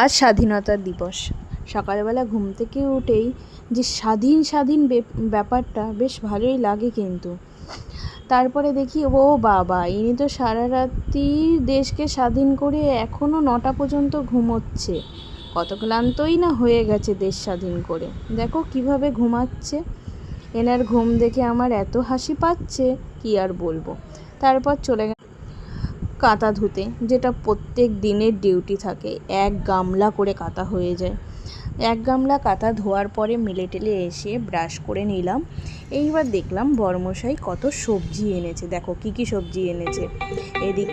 আজ স্বাধীনতা দিবস। সকালবেলা ঘুম থেকে উঠেই যে স্বাধীন ব্যাপারটা বেশ ভালোই লাগে কিন্তু। তারপরে দেখি ও বাবা, ইনি তো সারা রাত্রি দেশকে স্বাধীন করে এখনও 9টা পর্যন্ত ঘুমোচ্ছে। কত ক্লান্তই না হয়ে গেছে দেশ স্বাধীন করে। দেখো কিভাবে ঘুমাচ্ছে। এনার ঘুম দেখে আমার এত হাসি পাচ্ছে কি আর বলবো। তারপর চলে কাঁথা ধুতে, যেটা প্রত্যেক দিনের ডিউটি থাকে। 1 গামলা করে কাঁথা হয়ে যায়। 1 গামলা কাঁথা ধোয়ার পরে মেলে টেলে এসে ব্রাশ করে নিলাম। এইবার দেখলাম বড়মশাই কত সবজি এনেছে। দেখো কি কি সবজি এনেছে। এদিক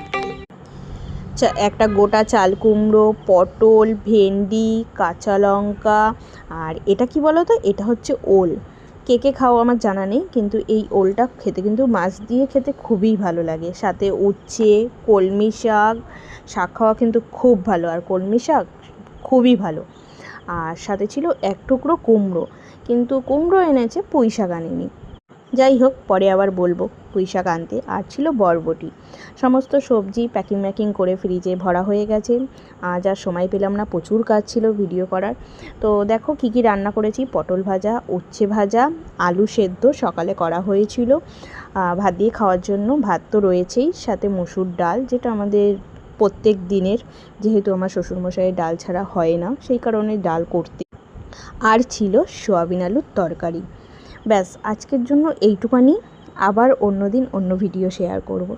একটা গোটা চাল কুমড়ো, পটল, ভেন্ডি, কাঁচা লঙ্কা, আর এটা কি বলো তো, এটা হচ্ছে ওল। কে খাও আমার জানা নেই, কিন্তু এই ওলটা খেতে কিন্তু মাছ দিয়ে খেতে খুবই ভালো লাগে। সাথে উচ্ছে, কলমি শাক। শাক খাওয়া কিন্তু খুব ভালো, আর কলমি শাক খুবই ভালো। আর সাথে ছিল 1 টুকরো কুমড়ো, কিন্তু কুমড়ো এনেছে, পুঁই শাক আনেনি। যাই হোক, পরে আবার বলবো পুঁই শাক আনতে। আর ছিল বরবটি। সমস্ত সবজি প্যাকিং করে ফ্রিজে ভরা হয়ে গেছে। আজ আর সময় পেলাম না, প্রচুর কাজ ছিল ভিডিও করার। তো দেখো কি কি রান্না করেছি। পটল ভাজা, উচ্ছে ভাজা, আলু সেদ্ধ সকালে করা হয়েছিল ভাত দিয়ে খাওয়ার জন্য। ভাত তো রয়েছেই, সাথে মসুর ডাল, যেটা আমাদের প্রত্যেক দিনের, যেহেতু আমার শ্বশুরমশাইয়ের ডাল ছাড়া হয় না, সেই কারণে ডাল করতে। আর ছিল সয়াবিন আলুর তরকারি। ব্যাস, আজকের জন্য এইটুখানি। আবার অন্য দিন অন্য ভিডিও শেয়ার করব।